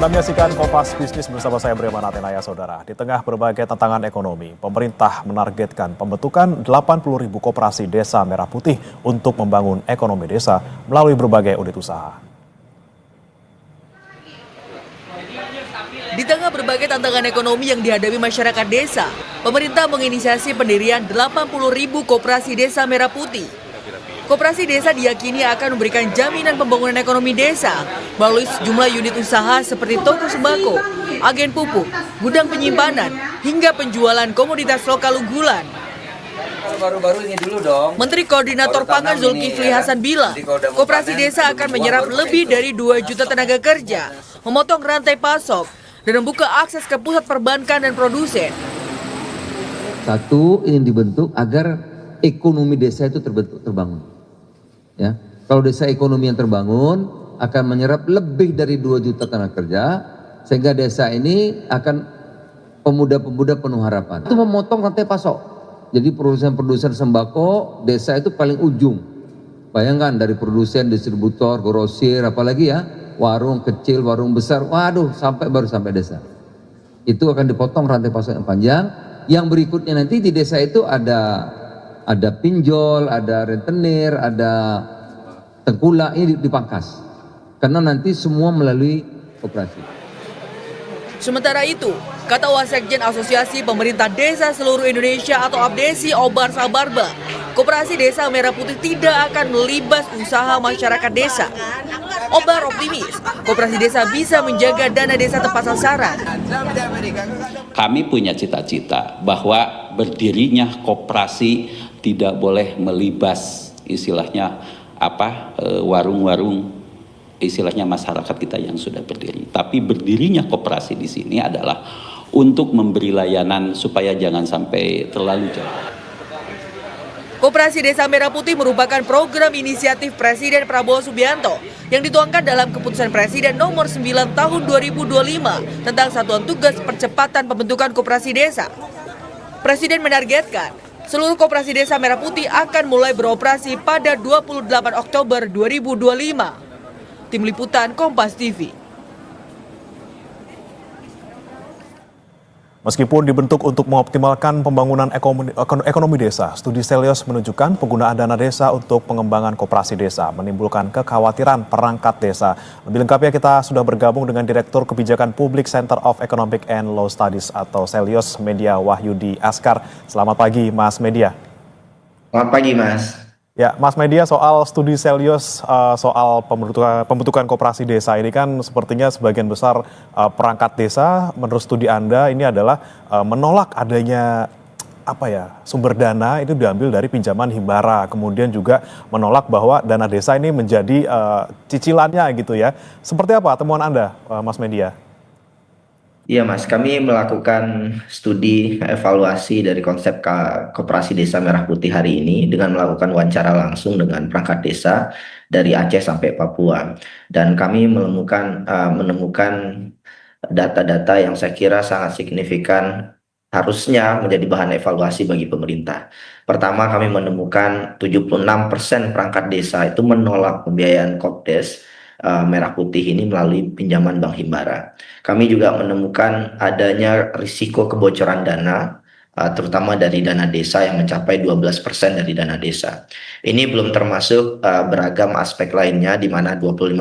Anda menyaksikan Kompas Bisnis bersama saya Breman Atenaya, Saudara. Di tengah berbagai tantangan ekonomi, pemerintah menargetkan pembentukan 80.000 koperasi desa merah putih untuk membangun ekonomi desa melalui berbagai unit usaha. Di tengah berbagai tantangan ekonomi yang dihadapi masyarakat desa, pemerintah menginisiasi pendirian 80.000 koperasi desa merah putih. Koperasi desa diyakini akan memberikan jaminan pembangunan ekonomi desa melalui sejumlah unit usaha seperti toko sembako, agen pupuk, gudang penyimpanan, hingga penjualan komoditas lokal unggulan. Baru-baru ini dulu dong. Menteri Koordinator Pangan Zulkifli Hasan bilang, koperasi desa akan menyerap lebih dari 2 juta tenaga kerja, memotong rantai pasok, dan membuka akses ke pusat perbankan dan produsen. Satu, ini dibentuk agar ekonomi desa itu terbangun. Ya, kalau desa ekonomi yang terbangun akan menyerap lebih dari 2 juta tenaga kerja, sehingga desa ini akan pemuda-pemuda penuh harapan. Itu memotong rantai pasok. Jadi produsen-produsen sembako desa itu paling ujung. Bayangkan dari produsen, distributor, grosir, apalagi ya, warung kecil, warung besar, waduh, baru sampai desa. Itu akan dipotong rantai pasok yang panjang. Yang berikutnya nanti di desa itu ada pinjol, ada rentenir, ada tengkulak, ini dipangkas. Karena nanti semua melalui koperasi. Sementara itu, kata Wasekjen Asosiasi Pemerintah Desa Seluruh Indonesia atau APDESI Obar Sabarba, koperasi desa merah putih tidak akan melibas usaha masyarakat desa. Obar optimis, koperasi desa bisa menjaga dana desa tepat sasaran. Kami punya cita-cita bahwa berdirinya koperasi tidak boleh melibas istilahnya warung-warung istilahnya masyarakat kita yang sudah berdiri. Tapi berdirinya koperasi di sini adalah untuk memberi layanan supaya jangan sampai terlalu jauh. Koperasi Desa Merah Putih merupakan program inisiatif Presiden Prabowo Subianto yang dituangkan dalam Keputusan Presiden Nomor 9 Tahun 2025 tentang Satuan Tugas Percepatan Pembentukan Koperasi Desa. Presiden menargetkan seluruh koperasi Desa Merah Putih akan mulai beroperasi pada 28 Oktober 2025. Tim Liputan Kompas TV. Meskipun dibentuk untuk mengoptimalkan pembangunan ekonomi desa, studi Selyos menunjukkan penggunaan dana desa untuk pengembangan koperasi desa menimbulkan kekhawatiran perangkat desa. Lebih lengkapnya kita sudah bergabung dengan Direktur Kebijakan Publik Center of Economic and Law Studies atau Selyos Media Wahyudi Askar. Selamat pagi Mas Media. Selamat pagi Mas. Ya, Mas Media, soal studi Selyos soal pembentukan koperasi desa ini kan sepertinya sebagian besar perangkat desa menurut studi Anda ini adalah menolak adanya sumber dana itu diambil dari pinjaman himbara, kemudian juga menolak bahwa dana desa ini menjadi cicilannya gitu ya. Seperti apa temuan Anda, Mas Media? Iya Mas, kami melakukan studi evaluasi dari konsep koperasi desa merah putih hari ini dengan melakukan wawancara langsung dengan perangkat desa dari Aceh sampai Papua. Dan kami menemukan data-data yang saya kira sangat signifikan harusnya menjadi bahan evaluasi bagi pemerintah. Pertama, kami menemukan 76% perangkat desa itu menolak pembiayaan Kopdes merah putih ini melalui pinjaman bank himbara. Kami juga menemukan adanya risiko kebocoran dana, terutama dari dana desa yang mencapai 12% dari dana desa. Ini belum termasuk beragam aspek lainnya di mana 25%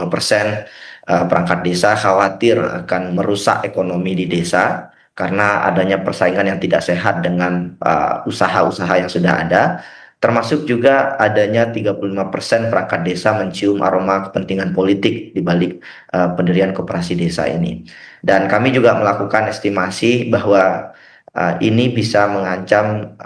perangkat desa khawatir akan merusak ekonomi di desa karena adanya persaingan yang tidak sehat dengan usaha-usaha yang sudah ada. Termasuk juga adanya 35% perangkat desa mencium aroma kepentingan politik di balik pendirian koperasi desa ini. Dan kami juga melakukan estimasi bahwa ini bisa mengancam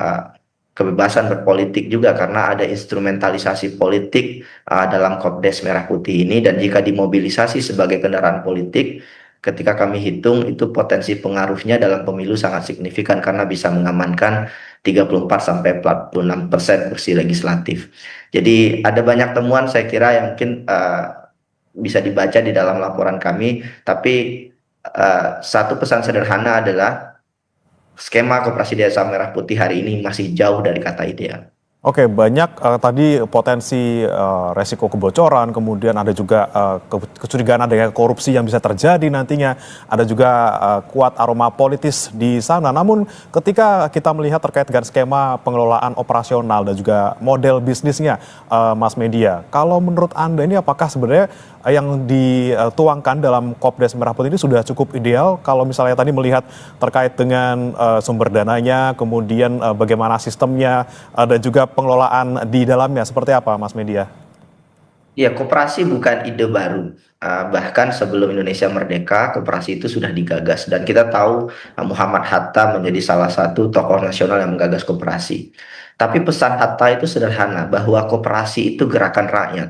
kebebasan berpolitik juga karena ada instrumentalisasi politik dalam Kopdes Merah Putih ini, dan jika dimobilisasi sebagai kendaraan politik, ketika kami hitung itu potensi pengaruhnya dalam pemilu sangat signifikan karena bisa mengamankan 34-46% kursi legislatif. Jadi ada banyak temuan saya kira yang mungkin bisa dibaca di dalam laporan kami, tapi satu pesan sederhana adalah skema koperasi desa merah putih hari ini masih jauh dari kata ideal. Oke, banyak tadi potensi resiko kebocoran, kemudian ada juga kecurigaan adanya korupsi yang bisa terjadi nantinya, ada juga kuat aroma politis di sana. Namun ketika kita melihat terkait dengan skema pengelolaan operasional dan juga model bisnisnya, Mas Media, kalau menurut Anda ini apakah sebenarnya yang dituangkan dalam Kopdes Merah Putih ini sudah cukup ideal kalau misalnya tadi melihat terkait dengan sumber dananya, kemudian bagaimana sistemnya, dan juga pengelolaan di dalamnya seperti apa, Mas Media? Ya, koperasi bukan ide baru. Bahkan sebelum Indonesia merdeka, koperasi itu sudah digagas. Dan kita tahu Muhammad Hatta menjadi salah satu tokoh nasional yang menggagas koperasi. Tapi pesan Hatta itu sederhana, bahwa koperasi itu gerakan rakyat.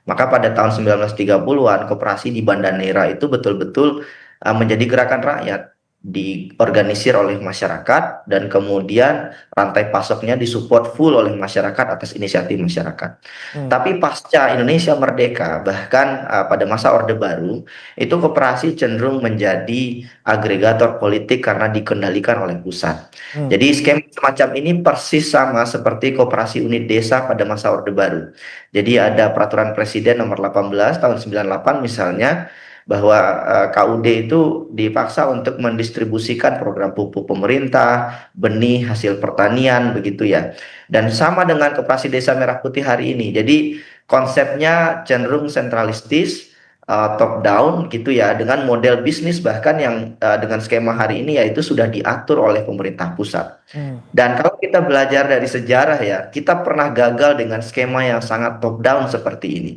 Maka pada tahun 1930-an, koperasi di Banda Neira itu betul-betul menjadi gerakan rakyat. Diorganisir oleh masyarakat dan kemudian rantai pasoknya disupport full oleh masyarakat atas inisiatif masyarakat. Tapi pasca Indonesia merdeka, bahkan pada masa Orde Baru, itu koperasi cenderung menjadi agregator politik karena dikendalikan oleh pusat. Jadi skema semacam ini persis sama seperti koperasi unit desa pada masa Orde Baru. Jadi ada peraturan Presiden nomor 18 tahun 98 misalnya, bahwa KUD itu dipaksa untuk mendistribusikan program pupuk pemerintah, benih hasil pertanian, begitu ya. Dan sama dengan Koperasi Desa Merah Putih hari ini. Jadi konsepnya cenderung sentralistis, top down gitu ya, dengan model bisnis bahkan yang dengan skema hari ini yaitu sudah diatur oleh pemerintah pusat. Dan kalau kita belajar dari sejarah ya, kita pernah gagal dengan skema yang sangat top down seperti ini.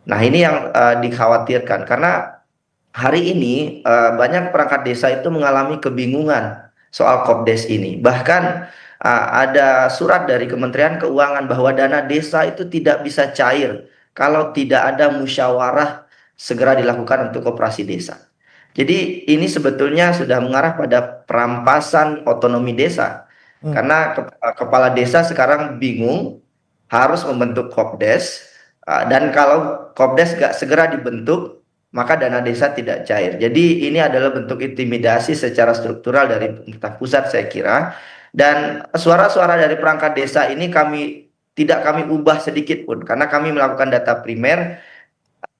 Nah, ini yang dikhawatirkan karena hari ini banyak perangkat desa itu mengalami kebingungan soal Kopdes ini. Bahkan ada surat dari Kementerian Keuangan bahwa dana desa itu tidak bisa cair kalau tidak ada musyawarah segera dilakukan untuk koperasi desa. Jadi ini sebetulnya sudah mengarah pada perampasan otonomi desa. Karena kepala desa sekarang bingung harus membentuk Kopdes. Dan kalau Kopdes gak segera dibentuk, maka dana desa tidak cair. Jadi ini adalah bentuk intimidasi secara struktural dari pemerintah pusat saya kira. Dan suara-suara dari perangkat desa ini tidak kami ubah sedikit pun. Karena kami melakukan data primer.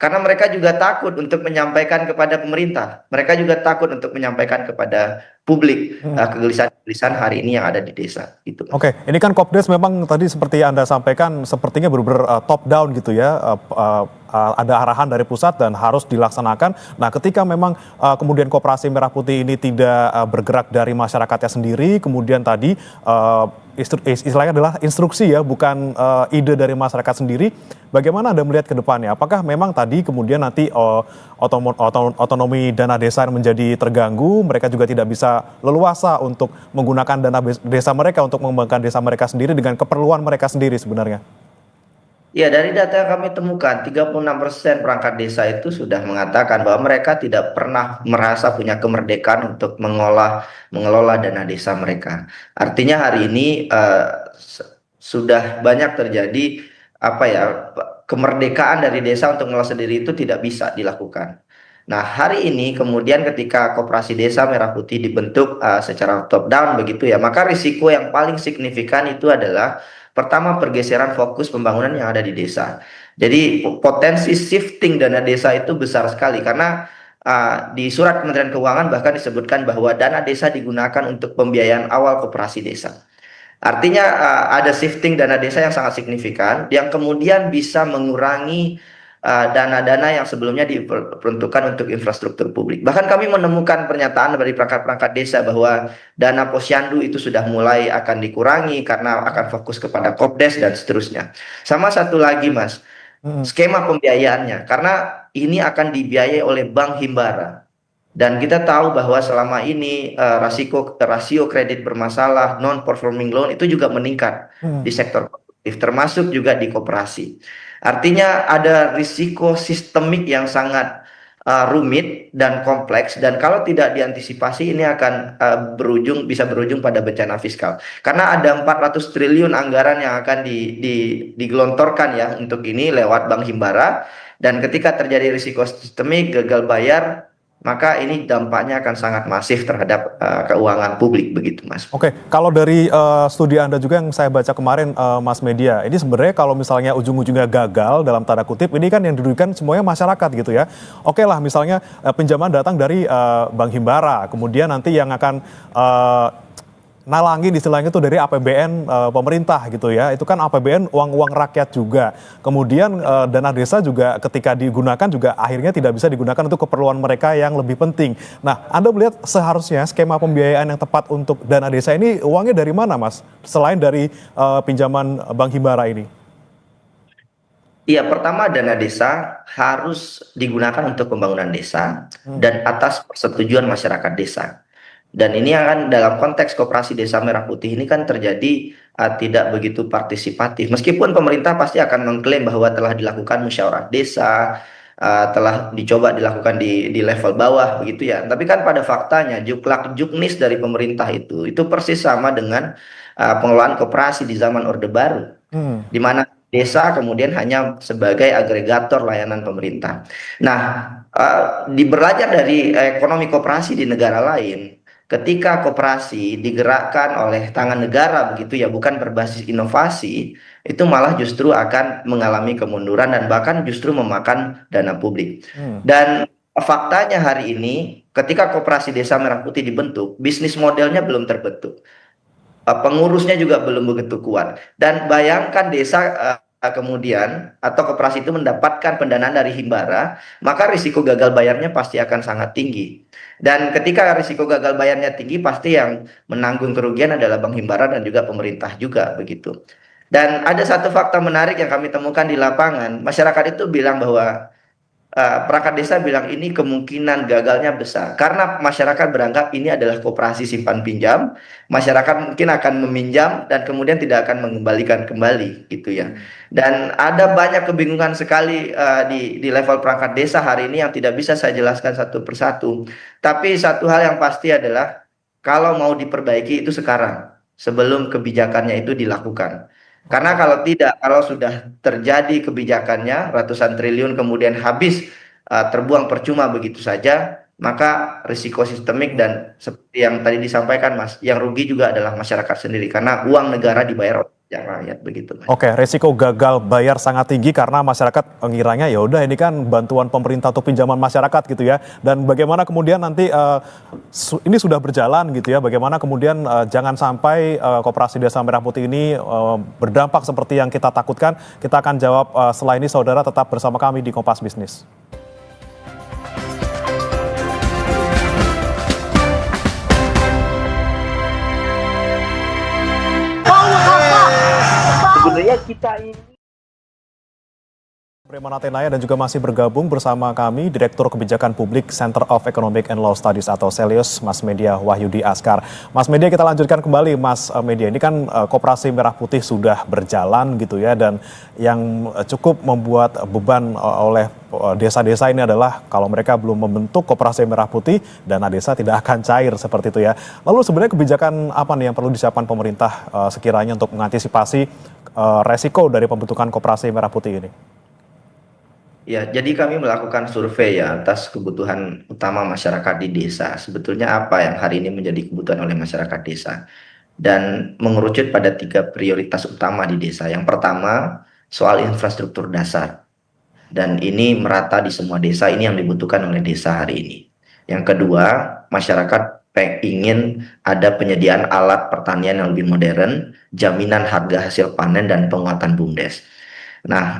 Karena mereka juga takut untuk menyampaikan kepada pemerintah. Mereka juga takut untuk menyampaikan kepada publik kegelisahan-kegelisahan hari ini yang ada di desa. Gitu. Oke, ini kan Kopdes memang tadi seperti Anda sampaikan sepertinya benar-benar top down gitu ya. Ada arahan dari pusat dan harus dilaksanakan. Nah, ketika memang kemudian Koperasi Merah Putih ini tidak bergerak dari masyarakatnya sendiri, kemudian tadi istilahnya adalah instruksi ya, bukan ide dari masyarakat sendiri. Bagaimana Anda melihat ke depannya? Apakah memang tadi kemudian nanti otonomi dana desa menjadi terganggu, mereka juga tidak bisa leluasa untuk menggunakan dana desa mereka untuk mengembangkan desa mereka sendiri dengan keperluan mereka sendiri sebenarnya? Ya, dari data yang kami temukan, 36% perangkat desa itu sudah mengatakan bahwa mereka tidak pernah merasa punya kemerdekaan untuk mengelola dana desa mereka. Artinya hari ini sudah banyak terjadi kemerdekaan dari desa untuk mengelola sendiri itu tidak bisa dilakukan. Nah, hari ini kemudian ketika Koperasi Desa Merah Putih dibentuk secara top down begitu ya, maka risiko yang paling signifikan itu adalah pertama, pergeseran fokus pembangunan yang ada di desa. Jadi potensi shifting dana desa itu besar sekali karena di surat Kementerian Keuangan bahkan disebutkan bahwa dana desa digunakan untuk pembiayaan awal koperasi desa. Artinya ada shifting dana desa yang sangat signifikan yang kemudian bisa mengurangi dana-dana yang sebelumnya diperuntukkan untuk infrastruktur publik. Bahkan kami menemukan pernyataan dari perangkat-perangkat desa bahwa dana posyandu itu sudah mulai akan dikurangi karena akan fokus kepada Kopdes dan seterusnya. Sama satu lagi Mas, skema pembiayaannya, karena ini akan dibiayai oleh Bank Himbara. Dan kita tahu bahwa selama ini rasio kredit bermasalah, non-performing loan itu juga meningkat di sektor produktif, termasuk juga di koperasi. Artinya ada risiko sistemik yang sangat rumit dan kompleks, dan kalau tidak diantisipasi ini akan bisa berujung pada bencana fiskal. Karena ada 400 triliun anggaran yang akan digelontorkan ya untuk ini lewat Bank Himbara, dan ketika terjadi risiko sistemik gagal bayar, maka ini dampaknya akan sangat masif terhadap keuangan publik begitu, Mas. Oke, kalau dari studi Anda juga yang saya baca kemarin, Mas Media, ini sebenarnya kalau misalnya ujung-ujungnya gagal dalam tanda kutip, ini kan yang dirugikan semuanya masyarakat gitu ya. Oke lah, misalnya pinjaman datang dari Bank Himbara, kemudian nanti yang akan nalangin istilahnya itu dari APBN pemerintah gitu ya. Itu kan APBN uang-uang rakyat juga. Kemudian dana desa juga ketika digunakan juga akhirnya tidak bisa digunakan untuk keperluan mereka yang lebih penting. Nah, Anda melihat seharusnya skema pembiayaan yang tepat untuk dana desa ini uangnya dari mana, Mas? Selain dari pinjaman Bank Himbara ini. Iya, pertama dana desa harus digunakan untuk pembangunan desa dan atas persetujuan masyarakat desa. Dan ini akan dalam konteks Koperasi Desa Merah Putih ini kan terjadi tidak begitu partisipatif. Meskipun pemerintah pasti akan mengklaim bahwa telah dilakukan musyawarah desa, telah dicoba dilakukan di level bawah begitu ya. Tapi kan pada faktanya juklak juknis dari pemerintah itu persis sama dengan pengelolaan koperasi di zaman Orde Baru, di mana desa kemudian hanya sebagai agregator layanan pemerintah. Nah, belajar dari ekonomi koperasi di negara lain, ketika koperasi digerakkan oleh tangan negara begitu ya, bukan berbasis inovasi, itu malah justru akan mengalami kemunduran dan bahkan justru memakan dana publik. Dan faktanya hari ini ketika Koperasi Desa Merah Putih dibentuk, bisnis modelnya belum terbentuk. Pengurusnya juga belum begitu kuat. Dan bayangkan desa kemudian atau koperasi itu mendapatkan pendanaan dari Himbara, maka risiko gagal bayarnya pasti akan sangat tinggi. Dan ketika risiko gagal bayarnya tinggi, pasti yang menanggung kerugian adalah Bank Himbara dan juga pemerintah juga begitu. Dan ada satu fakta menarik yang kami temukan di lapangan, masyarakat itu bilang bahwa perangkat desa bilang ini kemungkinan gagalnya besar karena masyarakat beranggap ini adalah koperasi simpan pinjam, masyarakat mungkin akan meminjam dan kemudian tidak akan mengembalikan kembali gitu ya. Dan ada banyak kebingungan sekali di level perangkat desa hari ini yang tidak bisa saya jelaskan satu persatu. Tapi satu hal yang pasti adalah kalau mau diperbaiki itu sekarang sebelum kebijakannya itu dilakukan. Karena kalau tidak, kalau sudah terjadi kebijakannya ratusan triliun kemudian habis terbuang percuma begitu saja, maka risiko sistemik dan seperti yang tadi disampaikan Mas, yang rugi juga adalah masyarakat sendiri karena uang negara dibayar oleh rakyat begitu Mas. Oke, risiko gagal bayar sangat tinggi karena masyarakat ngiranya ya udah ini kan bantuan pemerintah atau pinjaman masyarakat gitu ya. Dan bagaimana kemudian nanti ini sudah berjalan gitu ya. Bagaimana kemudian jangan sampai Koperasi Desa Merah Putih ini berdampak seperti yang kita takutkan. Kita akan jawab setelah ini, saudara tetap bersama kami di Kompas Bisnis. Sebenarnya kita ini Prima Natenaya dan juga masih bergabung bersama kami Direktur Kebijakan Publik Center of Economic and Law Studies atau Celius, Mas Media Wahyudi Askar. Mas Media, kita lanjutkan kembali Mas Media. Ini kan Koperasi Merah Putih sudah berjalan gitu ya, dan yang cukup membuat beban oleh desa-desa ini adalah kalau mereka belum membentuk Koperasi Merah Putih, dana desa tidak akan cair seperti itu ya. Lalu sebenarnya kebijakan apa nih yang perlu disiapkan pemerintah sekiranya untuk mengantisipasi resiko dari pembentukan Koperasi Merah Putih ini? Ya, jadi kami melakukan survei ya atas kebutuhan utama masyarakat di desa. Sebetulnya apa yang hari ini menjadi kebutuhan oleh masyarakat desa? Dan mengerucut pada 3 prioritas utama di desa. Yang pertama, soal infrastruktur dasar. Dan ini merata di semua desa, ini yang dibutuhkan oleh desa hari ini. Yang kedua, masyarakat ingin ada penyediaan alat pertanian yang lebih modern, jaminan harga hasil panen, dan penguatan BUMDes. Nah,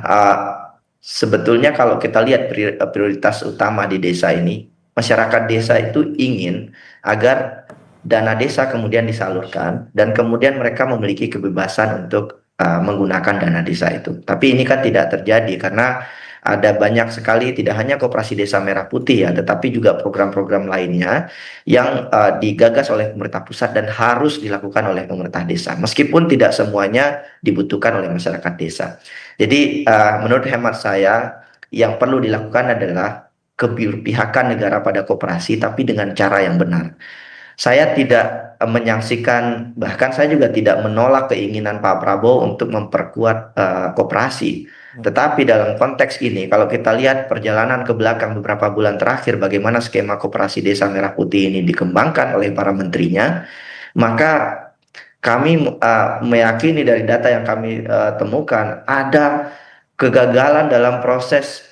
sebetulnya kalau kita lihat prioritas utama di desa ini, masyarakat desa itu ingin agar dana desa kemudian disalurkan dan kemudian mereka memiliki kebebasan untuk menggunakan dana desa itu. Tapi ini kan tidak terjadi karena ada banyak sekali tidak hanya Koperasi Desa Merah Putih ya, tetapi juga program-program lainnya yang digagas oleh pemerintah pusat dan harus dilakukan oleh pemerintah desa. Meskipun tidak semuanya dibutuhkan oleh masyarakat desa. Jadi menurut hemat saya yang perlu dilakukan adalah keberpihakan negara pada koperasi tapi dengan cara yang benar. Saya tidak menyaksikan, bahkan saya juga tidak menolak keinginan Pak Prabowo untuk memperkuat koperasi. Tetapi dalam konteks ini, kalau kita lihat perjalanan ke belakang beberapa bulan terakhir, bagaimana skema koperasi desa merah putih ini dikembangkan oleh para menterinya, maka kami meyakini dari data yang kami temukan ada kegagalan dalam proses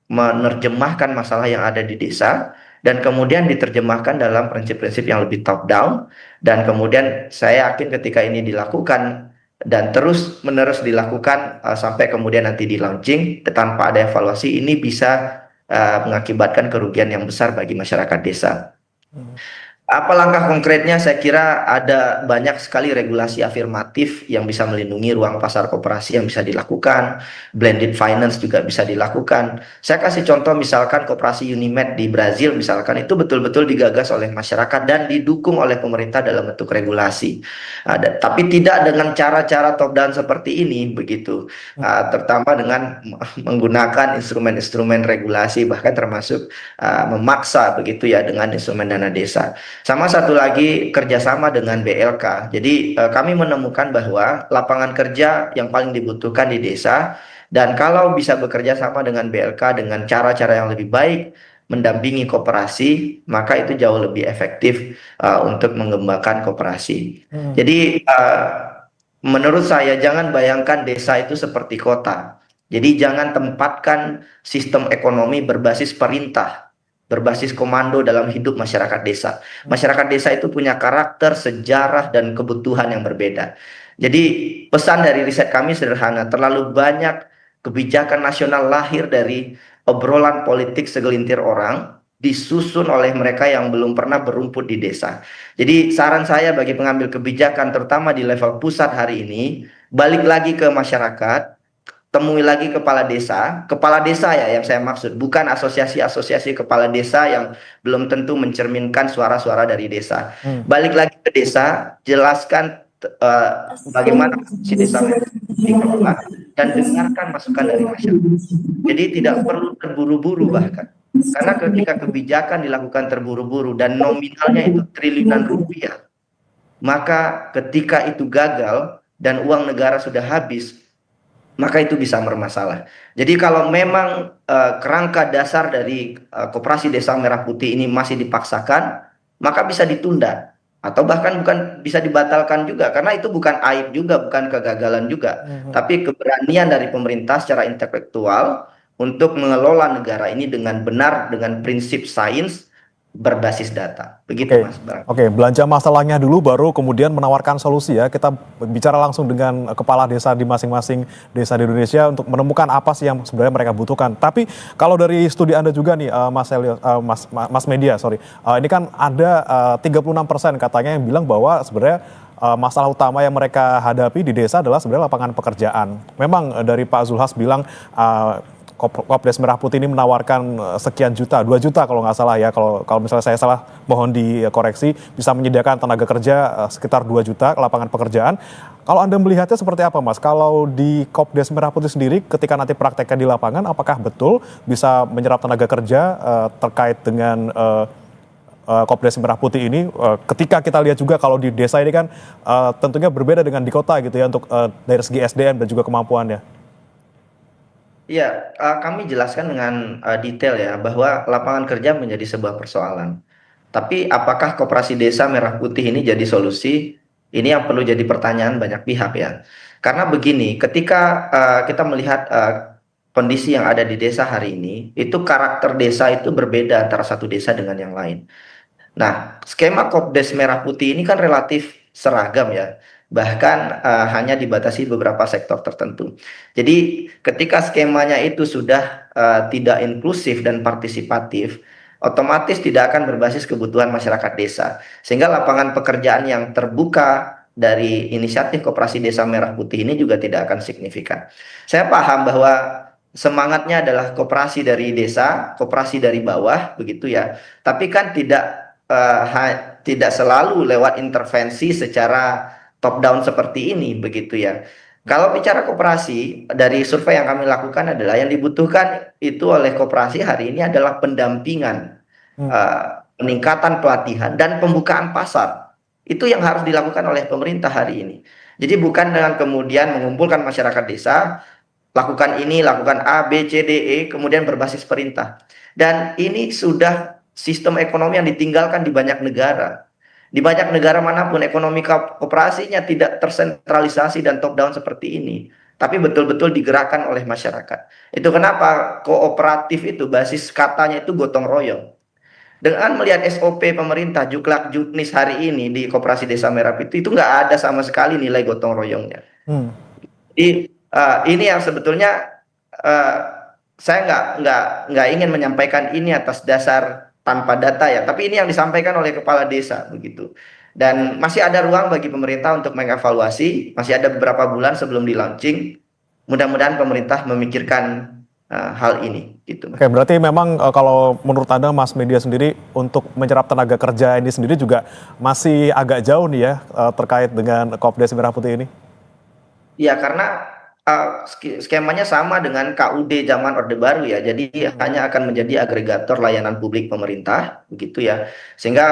menerjemahkan masalah yang ada di desa dan kemudian diterjemahkan dalam prinsip-prinsip yang lebih top down, dan kemudian saya yakin ketika ini dilakukan dan terus menerus dilakukan sampai kemudian nanti di launching tanpa ada evaluasi, ini bisa mengakibatkan kerugian yang besar bagi masyarakat desa. Apa langkah konkretnya? Saya kira ada banyak sekali regulasi afirmatif yang bisa melindungi ruang pasar koperasi yang bisa dilakukan. Blended finance juga bisa dilakukan. Saya kasih contoh misalkan koperasi Unimed di Brazil misalkan, itu betul-betul digagas oleh masyarakat dan didukung oleh pemerintah dalam bentuk regulasi. Tapi tidak dengan cara-cara top down seperti ini begitu. Terutama dengan menggunakan instrumen-instrumen regulasi, bahkan termasuk memaksa begitu ya dengan instrumen dana desa. Sama satu lagi, kerjasama dengan BLK. Jadi kami menemukan bahwa lapangan kerja yang paling dibutuhkan di desa, dan kalau bisa bekerja sama dengan BLK dengan cara-cara yang lebih baik, mendampingi koperasi, maka itu jauh lebih efektif untuk mengembangkan koperasi. Jadi menurut saya jangan bayangkan desa itu seperti kota. Jadi jangan tempatkan sistem ekonomi berbasis perintah, berbasis komando dalam hidup masyarakat desa. Masyarakat desa itu punya karakter, sejarah, dan kebutuhan yang berbeda. Jadi pesan dari riset kami sederhana, terlalu banyak kebijakan nasional lahir dari obrolan politik segelintir orang, disusun oleh mereka yang belum pernah berumput di desa. Jadi saran saya bagi pengambil kebijakan, terutama di level pusat hari ini, balik lagi ke masyarakat, temui lagi kepala desa ya yang saya maksud, bukan asosiasi-asosiasi kepala desa yang belum tentu mencerminkan suara-suara dari desa. Balik lagi ke desa, jelaskan bagaimana si desa dikelola dan dengarkan masukan dari masyarakat. Jadi tidak perlu terburu-buru bahkan. Karena ketika kebijakan dilakukan terburu-buru dan nominalnya itu triliunan rupiah, maka ketika itu gagal dan uang negara sudah habis, maka itu bisa bermasalah. Jadi kalau memang kerangka dasar dari koperasi desa merah putih ini masih dipaksakan, maka bisa ditunda atau bahkan bukan bisa dibatalkan juga, karena itu bukan aib juga, bukan kegagalan juga, tapi keberanian dari pemerintah secara intelektual untuk mengelola negara ini dengan benar, dengan prinsip sains berbasis data. Begitu Mas Bang. Oke, belanja masalahnya dulu baru kemudian menawarkan solusi ya. Kita bicara langsung dengan kepala desa di masing-masing desa di Indonesia untuk menemukan apa sih yang sebenarnya mereka butuhkan. Tapi kalau dari studi Anda juga nih Mas Media, ini kan ada 36% katanya yang bilang bahwa sebenarnya masalah utama yang mereka hadapi di desa adalah sebenarnya lapangan pekerjaan. Memang dari Pak Zulhas bilang Kopdes Merah Putih ini menawarkan sekian juta, 2 juta kalau nggak salah ya, kalau misalnya saya salah mohon dikoreksi, bisa menyediakan tenaga kerja sekitar 2 juta lapangan pekerjaan. Kalau Anda melihatnya seperti apa Mas? Kalau di Kopdes Merah Putih sendiri ketika nanti prakteknya di lapangan, apakah betul bisa menyerap tenaga kerja terkait dengan Kopdes Merah Putih ini? Ketika kita lihat juga kalau di desa ini kan tentunya berbeda dengan di kota gitu ya, untuk dari segi SDM dan juga kemampuannya. Ya, kami jelaskan dengan detail ya bahwa lapangan kerja menjadi sebuah persoalan. Tapi apakah koperasi desa merah putih ini jadi solusi? Ini yang perlu jadi pertanyaan banyak pihak ya. Karena begini, ketika kita melihat kondisi yang ada di desa hari ini, itu karakter desa itu berbeda antara satu desa dengan yang lain. Nah, skema Kopdes Merah Putih ini kan relatif seragam ya, bahkan hanya dibatasi beberapa sektor tertentu. Jadi ketika skemanya itu sudah tidak inklusif dan partisipatif, otomatis tidak akan berbasis kebutuhan masyarakat desa. Sehingga lapangan pekerjaan yang terbuka dari inisiatif Koperasi Desa Merah Putih ini juga tidak akan signifikan. Saya paham bahwa semangatnya adalah koperasi dari desa, koperasi dari bawah, begitu ya. Tapi kan tidak selalu lewat intervensi secara top down seperti ini, begitu ya. Kalau bicara koperasi, dari survei yang kami lakukan adalah yang dibutuhkan itu oleh koperasi hari ini adalah pendampingan, peningkatan pelatihan dan pembukaan pasar. Itu yang harus dilakukan oleh pemerintah hari ini. Jadi bukan dengan kemudian mengumpulkan masyarakat desa, lakukan ini, lakukan A, B, C, D, E, kemudian berbasis perintah. Dan ini sudah sistem ekonomi yang ditinggalkan di banyak negara. Di banyak negara manapun ekonomi koperasinya tidak tersentralisasi dan top down seperti ini, tapi betul-betul digerakkan oleh masyarakat. Itu kenapa kooperatif itu basis katanya itu gotong royong. Dengan melihat SOP pemerintah Juklak Juknis hari ini di Koperasi Desa Merah Putih itu nggak ada sama sekali nilai gotong royongnya. Hmm. Jadi ini yang sebetulnya eh, saya nggak ingin menyampaikan ini atas dasar tanpa data ya, tapi ini yang disampaikan oleh kepala desa begitu. Dan masih ada ruang bagi pemerintah untuk mengevaluasi, masih ada beberapa bulan sebelum di launching. Mudah-mudahan pemerintah memikirkan hal ini gitu. Oke, berarti memang kalau menurut Anda Mas Media sendiri untuk menyerap tenaga kerja ini sendiri juga masih agak jauh nih ya terkait dengan Kopdes Merah Putih ini? Ya, karena skemanya sama dengan KUD zaman Orde Baru ya. Jadi hanya akan menjadi agregator layanan publik pemerintah, begitu ya. Sehingga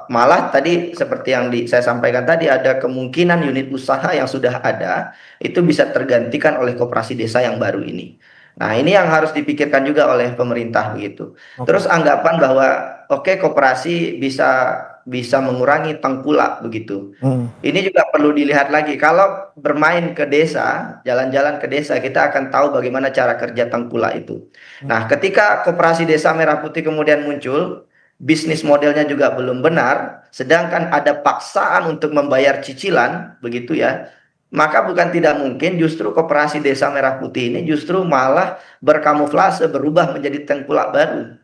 malah tadi seperti yang saya sampaikan tadi ada kemungkinan unit usaha yang sudah ada itu bisa tergantikan oleh koperasi desa yang baru ini. Nah, ini yang harus dipikirkan juga oleh pemerintah begitu. Terus anggapan bahwa oke, koperasi bisa mengurangi tengkulak begitu. Ini juga perlu dilihat lagi. Kalau bermain ke desa, jalan-jalan ke desa, kita akan tahu bagaimana cara kerja tengkulak itu. Nah, ketika Koperasi Desa Merah Putih kemudian muncul, bisnis modelnya juga belum benar, sedangkan ada paksaan untuk membayar cicilan, begitu ya. Maka bukan tidak mungkin justru Koperasi Desa Merah Putih ini justru malah berkamuflase, berubah menjadi tengkulak baru.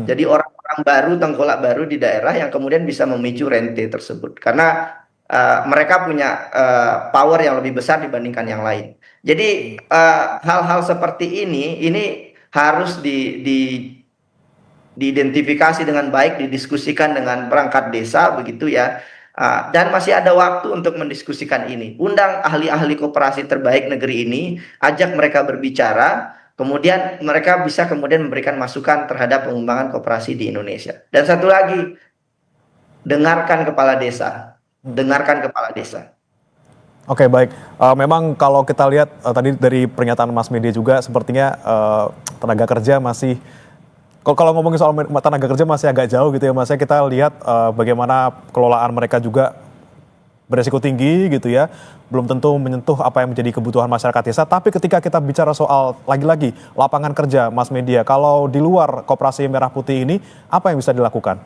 Jadi orang-orang baru, tengkulak baru di daerah yang kemudian bisa memicu rente tersebut. Karena mereka punya power yang lebih besar dibandingkan yang lain. Jadi hal-hal seperti ini harus diidentifikasi dengan baik, didiskusikan dengan perangkat desa begitu ya. Dan masih ada waktu untuk mendiskusikan ini. Undang ahli-ahli koperasi terbaik negeri ini, ajak mereka berbicara, kemudian mereka bisa kemudian memberikan masukan terhadap pengembangan koperasi di Indonesia. Dan satu lagi, dengarkan kepala desa. Dengarkan kepala desa. Oke, baik. Memang kalau kita lihat tadi dari pernyataan Mas Media juga sepertinya tenaga kerja masih, kalau ngomongin soal tenaga kerja masih agak jauh gitu ya Mas. Kita lihat bagaimana kelolaan mereka juga beresiko tinggi gitu ya. Belum tentu menyentuh apa yang menjadi kebutuhan masyarakat desa. Tapi ketika kita bicara soal lagi-lagi lapangan kerja Mas Media, kalau di luar Koperasi Merah Putih ini, apa yang bisa dilakukan?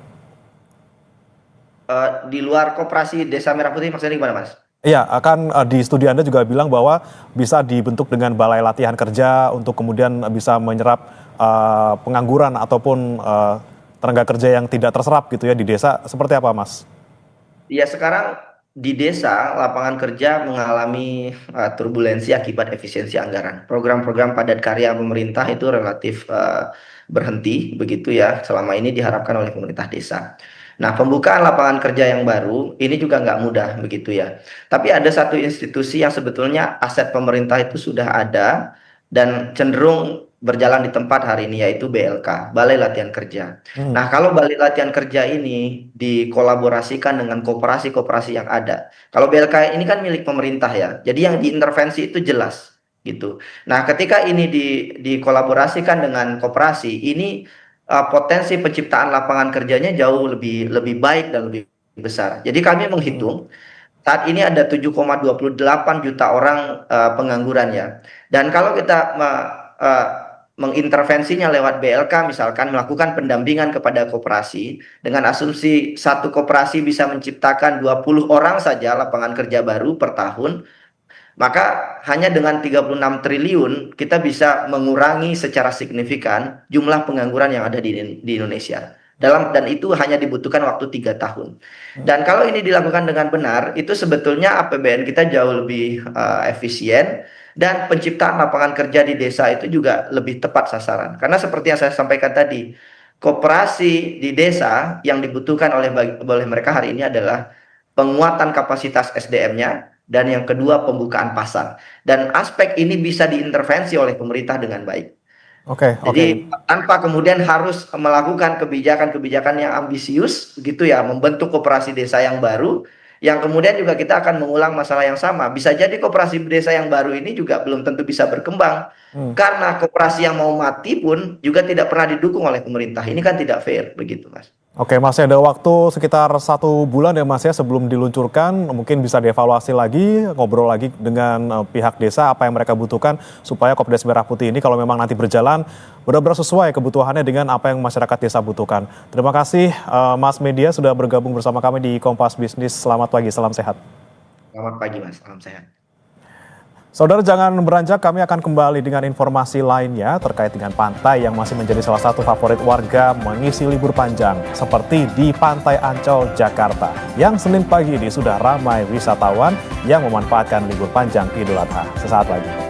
Di luar Koperasi Desa Merah Putih maksudnya gimana Mas? Iya, akan di studi Anda juga bilang bahwa bisa dibentuk dengan balai latihan kerja untuk kemudian bisa menyerap pengangguran ataupun tenaga kerja yang tidak terserap gitu ya di desa. Seperti apa, Mas? Ya, sekarang di desa lapangan kerja mengalami turbulensi akibat efisiensi anggaran. Program-program padat karya pemerintah itu relatif berhenti begitu ya. Selama ini diharapkan oleh pemerintah desa. Nah, pembukaan lapangan kerja yang baru ini juga nggak mudah begitu ya. Tapi ada satu institusi yang sebetulnya aset pemerintah itu sudah ada dan cenderung berjalan di tempat hari ini yaitu BLK, Balai Latihan Kerja. Nah, kalau Balai Latihan Kerja ini dikolaborasikan dengan koperasi-koperasi yang ada. Kalau BLK ini kan milik pemerintah ya. Jadi yang diintervensi itu jelas gitu. Nah, ketika ini dikolaborasikan dengan koperasi, ini potensi penciptaan lapangan kerjanya jauh lebih baik dan lebih besar. Jadi kami menghitung saat ini ada 7,28 juta orang pengangguran ya. Dan kalau kita mengintervensinya lewat BLK misalkan melakukan pendampingan kepada koperasi dengan asumsi satu koperasi bisa menciptakan 20 orang saja lapangan kerja baru per tahun, maka hanya dengan 36 triliun kita bisa mengurangi secara signifikan jumlah pengangguran yang ada di Indonesia. Dan itu hanya dibutuhkan waktu 3 tahun. Dan kalau ini dilakukan dengan benar, itu sebetulnya APBN kita jauh lebih efisien dan penciptaan lapangan kerja di desa itu juga lebih tepat sasaran. Karena seperti yang saya sampaikan tadi, koperasi di desa yang dibutuhkan oleh mereka hari ini adalah penguatan kapasitas SDM-nya, dan yang kedua pembukaan pasar. Dan aspek ini bisa diintervensi oleh pemerintah dengan baik. Jadi tanpa kemudian harus melakukan kebijakan-kebijakan yang ambisius gitu ya, membentuk koperasi desa yang baru yang kemudian juga kita akan mengulang masalah yang sama. Bisa jadi koperasi desa yang baru ini juga belum tentu bisa berkembang. Karena koperasi yang mau mati pun juga tidak pernah didukung oleh pemerintah. Ini kan tidak fair begitu, Mas. Oke, masih ada waktu sekitar 1 bulan ya Mas ya sebelum diluncurkan, mungkin bisa dievaluasi lagi, ngobrol lagi dengan pihak desa apa yang mereka butuhkan supaya Kopdes Merah Putih ini kalau memang nanti berjalan benar-benar sesuai kebutuhannya dengan apa yang masyarakat desa butuhkan. Terima kasih Mas Media sudah bergabung bersama kami di Kompas Bisnis. Selamat pagi, salam sehat. Selamat pagi, Mas. Salam sehat. Saudara jangan beranjak, kami akan kembali dengan informasi lainnya terkait dengan pantai yang masih menjadi salah satu favorit warga mengisi libur panjang seperti di Pantai Ancol, Jakarta yang Senin pagi ini sudah ramai wisatawan yang memanfaatkan libur panjang Idul Adha. Sesaat lagi.